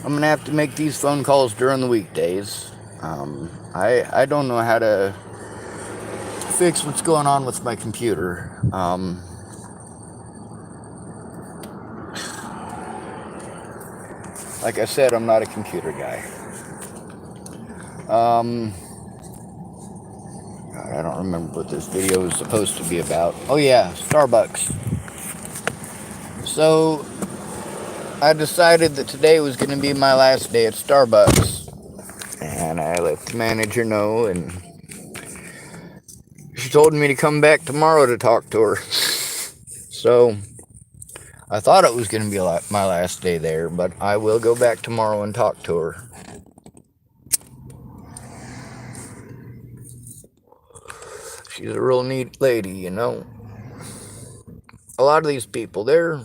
I'm going to have to make these phone calls during the weekdays. I don't know how to fix what's going on with my computer. Like I said, I'm not a computer guy. God, I don't remember what this video is supposed to be about. Oh yeah, Starbucks. So I decided that today was going to be my last day at Starbucks. And I let the manager know, and she told me to come back tomorrow to talk to her. So I thought it was going to be my last day there, but I will go back tomorrow and talk to her. She's a real neat lady, you know. A lot of these people, they're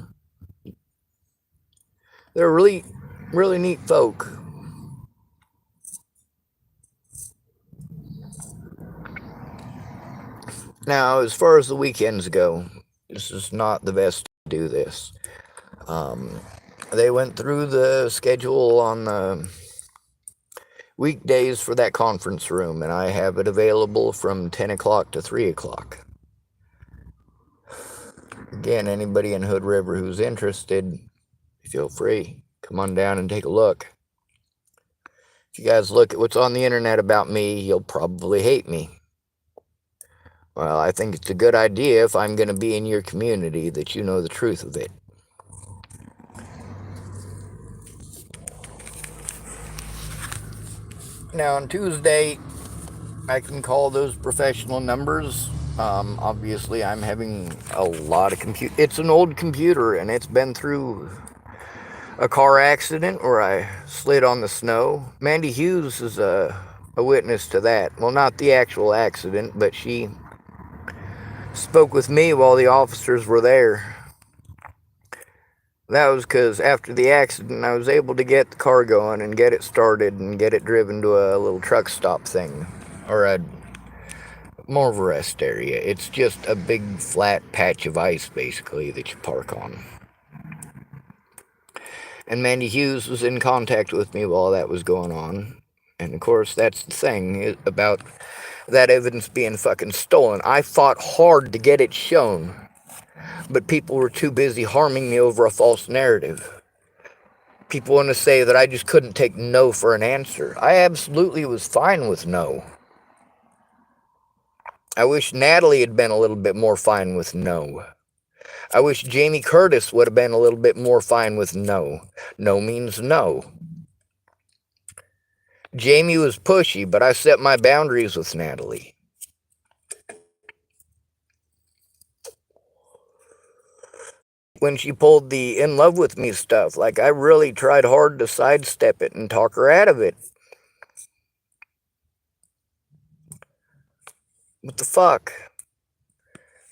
really, really neat folk. Now, as far as the weekends go, this is not the best to do this. They went through the schedule on the weekdays for that conference room, and I have it available from 10 o'clock to 3 o'clock. Again, anybody in Hood River who's interested, feel free. Come on down and take a look. If you guys look at what's on the internet about me, you'll probably hate me. Well, I think it's a good idea if I'm going to be in your community that you know the truth of it. Now, on Tuesday, I can call those professional numbers. Obviously, I'm having a lot of It's an old computer, and it's been through a car accident where I slid on the snow. Mandy Hughes is a witness to that. Well, not the actual accident, but she spoke with me while the officers were there. That was because after the accident, I was able to get the car going and get it started and get it driven to a little truck stop thing, or more of a rest area. It's just a big flat patch of ice, basically, that you park on. And Mandy Hughes was in contact with me while that was going on. And of course, that's the thing about that evidence being fucking stolen. I fought hard to get it shown, but people were too busy harming me over a false narrative. People want to say that I just couldn't take no for an answer. I absolutely was fine with no. I wish Natalie had been a little bit more fine with no. I wish Jamie Curtis would have been a little bit more fine with no. No means no. Jamie was pushy, but I set my boundaries with Natalie. When she pulled the in love with me stuff, like, I really tried hard to sidestep it and talk her out of it. What the fuck?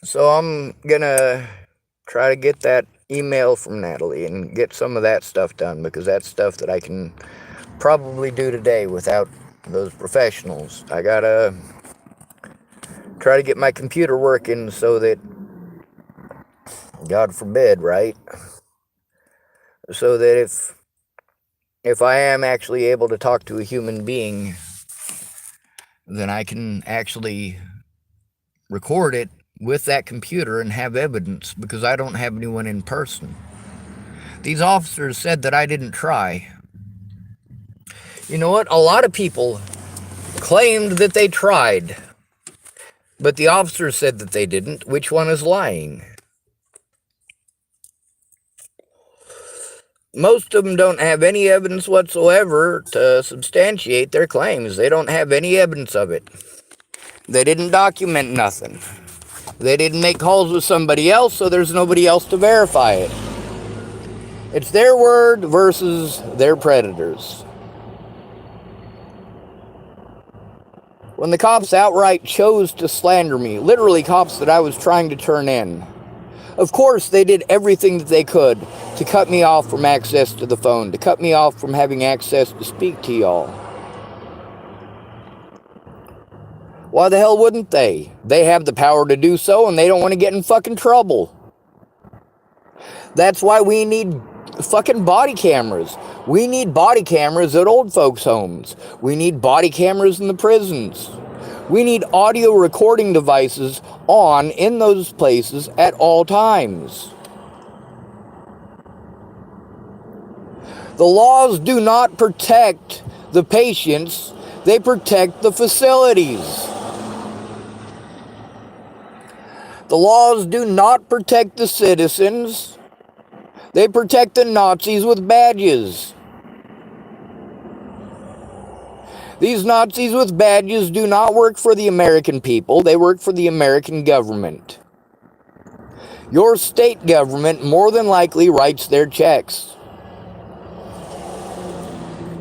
So I'm gonna try to get that email from Natalie and get some of that stuff done, because that's stuff that I can probably do today without those professionals. I gotta try to get my computer working so that, God forbid, right? So that if I am actually able to talk to a human being, then I can actually record it with that computer and have evidence, because I don't have anyone in person. These officers said that I didn't try. You know what? A lot of people claimed that they tried, but the officers said that they didn't. Which one is lying? Most of them don't have any evidence whatsoever to substantiate their claims. They don't have any evidence of it. They didn't document nothing. They didn't make calls with somebody else, so there's nobody else to verify it. It's their word versus their predators. When the cops outright chose to slander me, literally cops that I was trying to turn in, of course they did everything that they could to cut me off from access to the phone, to cut me off from having access to speak to y'all. Why the hell wouldn't they? They have the power to do so, and they don't want to get in fucking trouble. That's why we need fucking body cameras. We need body cameras at old folks' homes. We need body cameras in the prisons. We need audio recording devices on in those places at all times. The laws do not protect the patients, they protect the facilities. The laws do not protect the citizens, they protect the Nazis with badges. These Nazis with badges do not work for the American people, they work for the American government. Your state government more than likely writes their checks.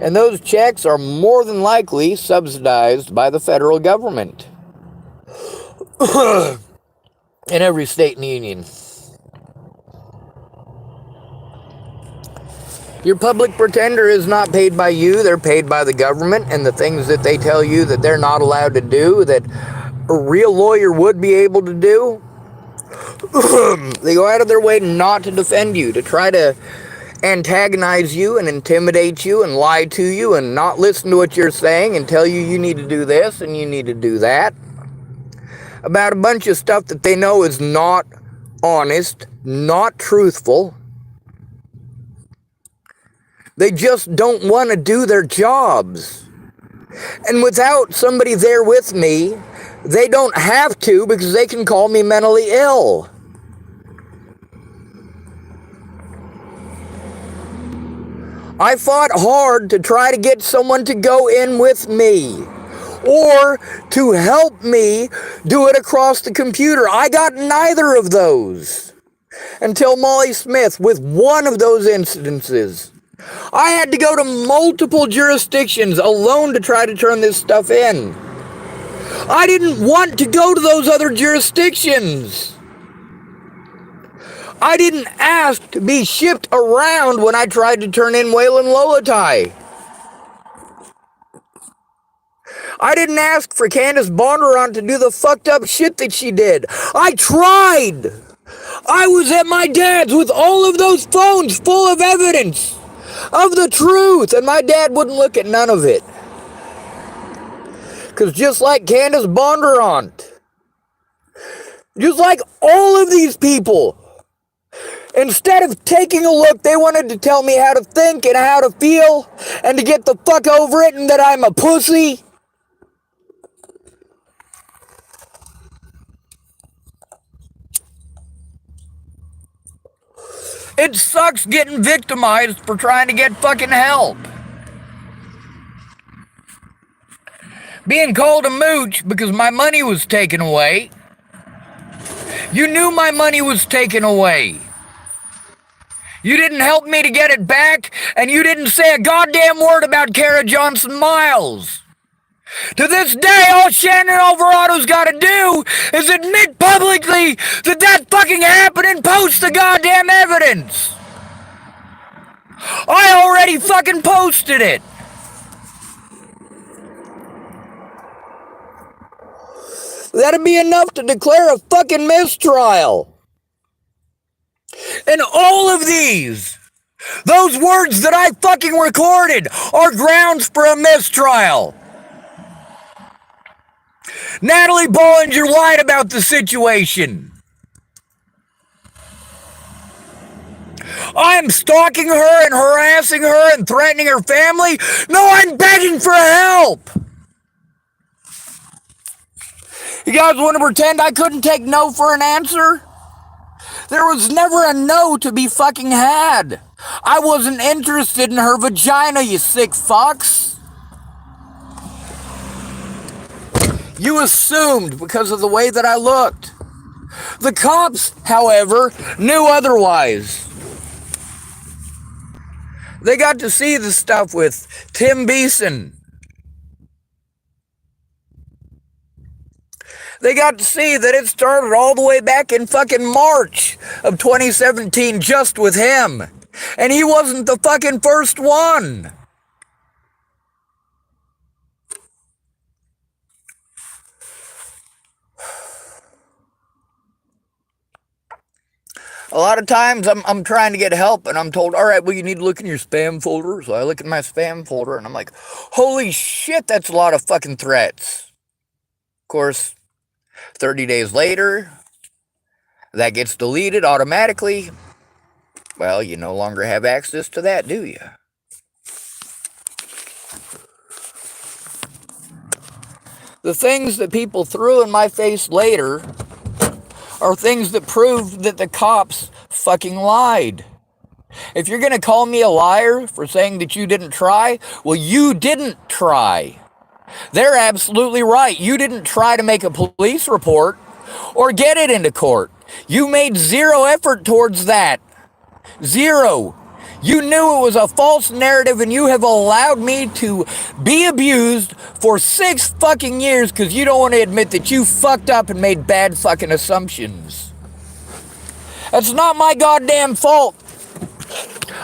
And those checks are more than likely subsidized by the federal government in every state in the union. Your public pretender is not paid by you, they're paid by the government, and the things that they tell you that they're not allowed to do, that a real lawyer would be able to do, they go out of their way not to defend you, to try to antagonize you and intimidate you and lie to you and not listen to what you're saying and tell you you need to do this and you need to do that about a bunch of stuff that they know is not honest, not truthful. They just don't want to do their jobs. And without somebody there with me, they don't have to, because they can call me mentally ill. I fought hard to try to get someone to go in with me or to help me do it across the computer. I got neither of those until Molly Smith with one of those incidences. I had to go to multiple jurisdictions alone to try to turn this stuff in. I didn't want to go to those other jurisdictions. I didn't ask to be shipped around when I tried to turn in Waylon Lolatai. I didn't ask for Candace Bondurant to do the fucked up shit that she did. I tried. I was at my dad's with all of those phones full of evidence of the truth, and my dad wouldn't look at none of it. Because just like Candace Bondurant, just like all of these people, instead of taking a look, they wanted to tell me how to think and how to feel and to get the fuck over it and that I'm a pussy. It sucks getting victimized for trying to get fucking help. Being called a mooch because my money was taken away. You knew my money was taken away. You didn't help me to get it back, and you didn't say a goddamn word about Kara Johnson Miles. To this day, all Shannon Alvarado's got to do is admit publicly that that fucking happened and post the goddamn evidence. I already fucking posted it. That'd be enough to declare a fucking mistrial. And all of these, those words that I fucking recorded, are grounds for a mistrial. Natalie Bollinger lied about the situation. I'm stalking her and harassing her and threatening her family. No, I'm begging for help. You guys want to pretend I couldn't take no for an answer? There was never a no to be fucking had. I wasn't interested in her vagina, you sick fucks. You assumed because of the way that I looked. The cops, however, knew otherwise. They got to see the stuff with Tim Beeson. They got to see that it started all the way back in fucking March of 2017 just with him. And he wasn't the fucking first one. A lot of times I'm trying to get help and I'm told, all right, well, you need to look in your spam folder. So I look in my spam folder and I'm like, holy shit, that's a lot of fucking threats. Of course, 30 days later, that gets deleted automatically. Well, you no longer have access to that, do you? The things that people threw in my face later are things that proved that the cops fucking lied. If you're going to call me a liar for saying that you didn't try, well, you didn't try. They're absolutely right. You didn't try to make a police report or get it into court. You made zero effort towards that. Zero. You knew it was a false narrative and you have allowed me to be abused for 6 fucking years because you don't want to admit that you fucked up and made bad fucking assumptions. That's not my goddamn fault.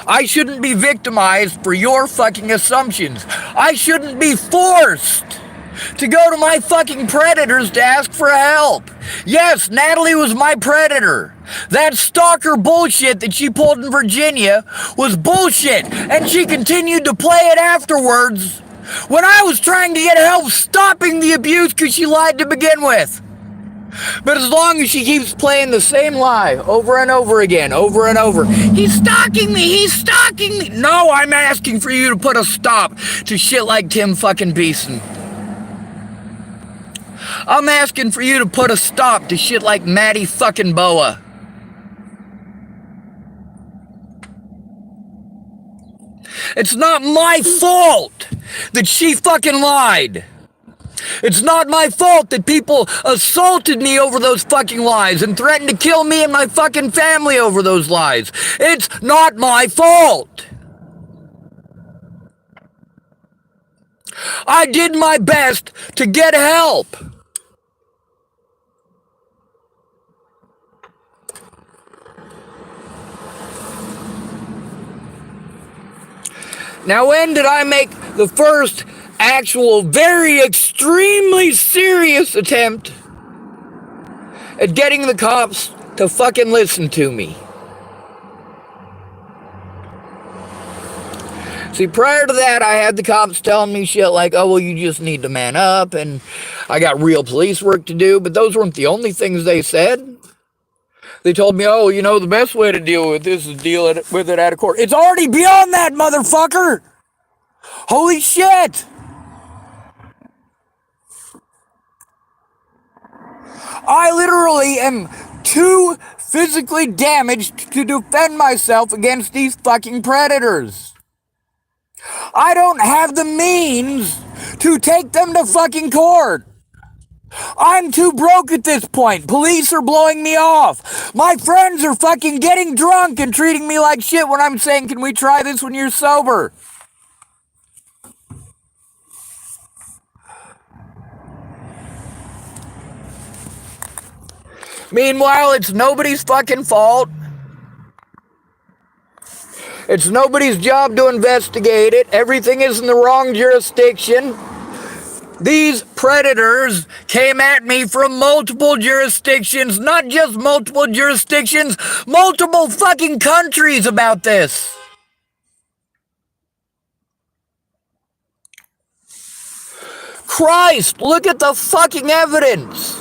I shouldn't be victimized for your fucking assumptions. I shouldn't be forced to go to my fucking predators to ask for help. Yes, Natalie was my predator. That stalker bullshit that she pulled in Virginia was bullshit, and she continued to play it afterwards when I was trying to get help stopping the abuse because she lied to begin with. But as long as she keeps playing the same lie over and over again, over and over, he's stalking me, he's stalking me. No, I'm asking for you to put a stop to shit like Tim fucking Beeson. I'm asking for you to put a stop to shit like Maddie fucking Boa. It's not my fault that she fucking lied. It's not my fault that people assaulted me over those fucking lies and threatened to kill me and my fucking family over those lies. It's not my fault. I did my best to get help. Now, when did I make the first actual, very extremely serious attempt at getting the cops to fucking listen to me? See, prior to that, I had the cops telling me shit like, oh, well, you just need to man up, and I got real police work to do, but those weren't the only things they said. They told me, oh, you know, the best way to deal with this is deal with it out of court. It's already beyond that, motherfucker! Holy shit! I literally am too physically damaged to defend myself against these fucking predators. I don't have the means to take them to fucking court. I'm too broke at this point. Police are blowing me off. My friends are fucking getting drunk and treating me like shit when I'm saying, can we try this when you're sober? Meanwhile, it's nobody's fucking fault. It's nobody's job to investigate it. Everything is in the wrong jurisdiction. These predators came at me from multiple jurisdictions, not just multiple jurisdictions, multiple fucking countries about this. Christ, look at the fucking evidence.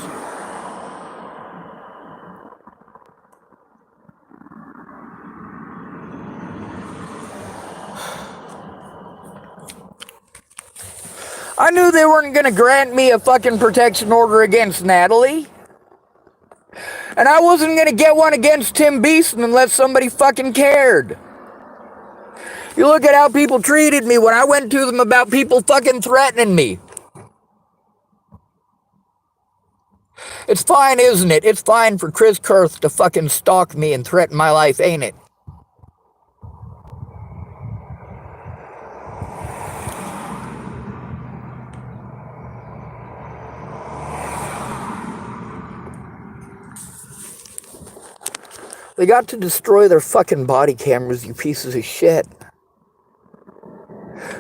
I knew they weren't going to grant me a fucking protection order against Natalie. And I wasn't going to get one against Tim Beeson unless somebody fucking cared. You look at how people treated me when I went to them about people fucking threatening me. It's fine, isn't it? It's fine for Chris Kurth to fucking stalk me and threaten my life, ain't it? They got to destroy their fucking body cameras, you pieces of shit.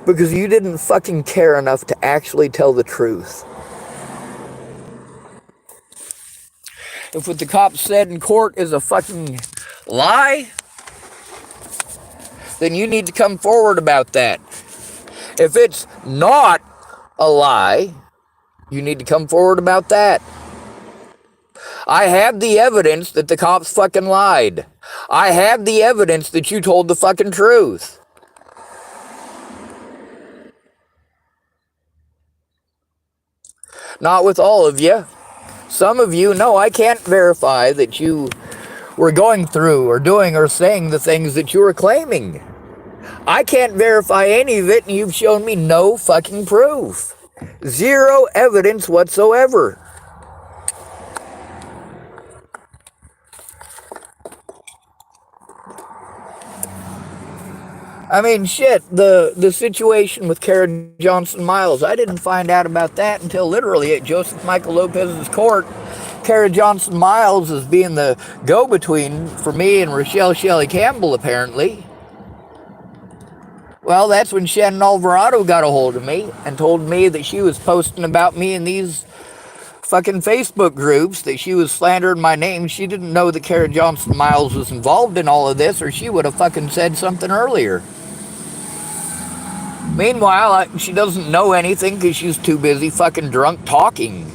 Because you didn't fucking care enough to actually tell the truth. If what the cops said in court is a fucking lie, then you need to come forward about that. If it's not a lie, you need to come forward about that. I have the evidence that the cops fucking lied. I have the evidence that you told the fucking truth. Not with all of you. Some of you, no, I can't verify that you were going through or doing or saying the things that you were claiming. I can't verify any of it, and you've shown me no fucking proof. Zero evidence whatsoever. I mean, shit, the situation with Kara Johnson Miles, I didn't find out about that until literally at Joseph Michael Lopez's court. Kara Johnson Miles is being the go-between for me and Rochelle Shelley Campbell, apparently. Well, that's when Shannon Alvarado got a hold of me and told me that she was posting about me in these fucking Facebook groups, that she was slandering my name. She didn't know that Kara Johnson Miles was involved in all of this, or she would have fucking said something earlier. Meanwhile, she doesn't know anything because she's too busy fucking drunk talking.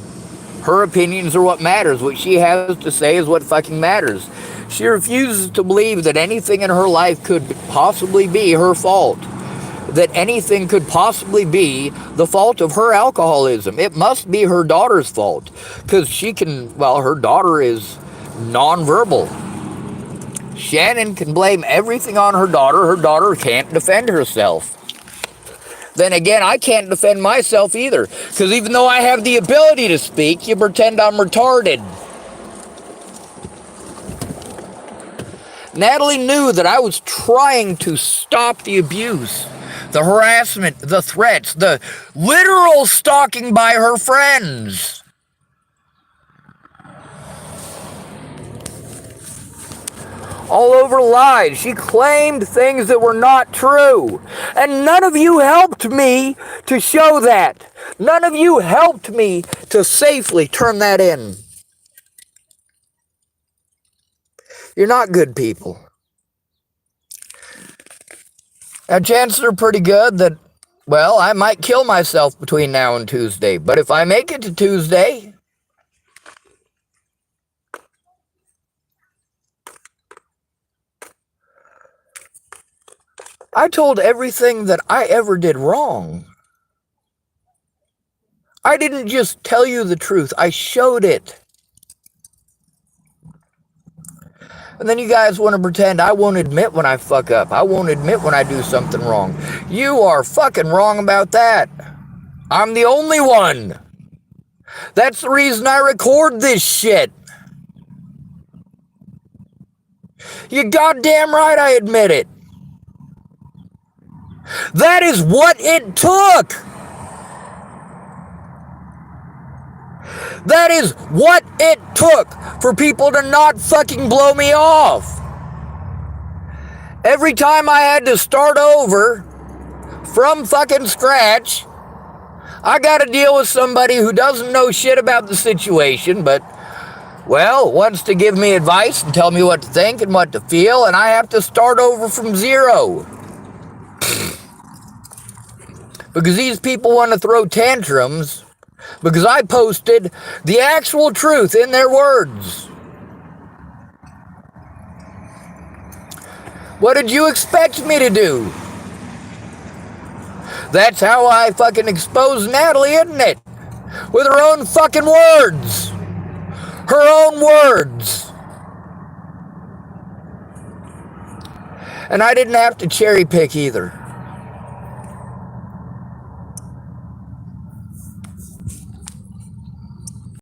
Her opinions are what matters. What she has to say is what fucking matters. She refuses to believe that anything in her life could possibly be her fault. That anything could possibly be the fault of her alcoholism. It must be her daughter's fault. Because she can, well, her daughter is nonverbal. Shannon can blame everything on her daughter. Her daughter can't defend herself. Then again, I can't defend myself either. Because even though I have the ability to speak, you pretend I'm retarded. Natalie knew that I was trying to stop the abuse, the harassment, the threats, the literal stalking by her friends. All over lies. She claimed things that were not true. And none of you helped me to show that. None of you helped me to safely turn that in. You're not good people. Now, chances are pretty good that, well, I might kill myself between now and Tuesday. But if I make it to Tuesday, I told everything that I ever did wrong. I didn't just tell you the truth. I showed it. And then you guys want to pretend I won't admit when I fuck up. I won't admit when I do something wrong. You are fucking wrong about that. I'm the only one. That's the reason I record this shit. You goddamn right I admit it. That is what it took. That is what it took for people to not fucking blow me off. Every time I had to start over from fucking scratch, I got to deal with somebody who doesn't know shit about the situation, but, well, wants to give me advice and tell me what to think and what to feel, and I have to start over from zero. Because these people want to throw tantrums because I posted the actual truth in their words. What did you expect me to do? That's how I fucking expose Natalie, isn't it? With her own fucking words. Her own words. And I didn't have to cherry pick either.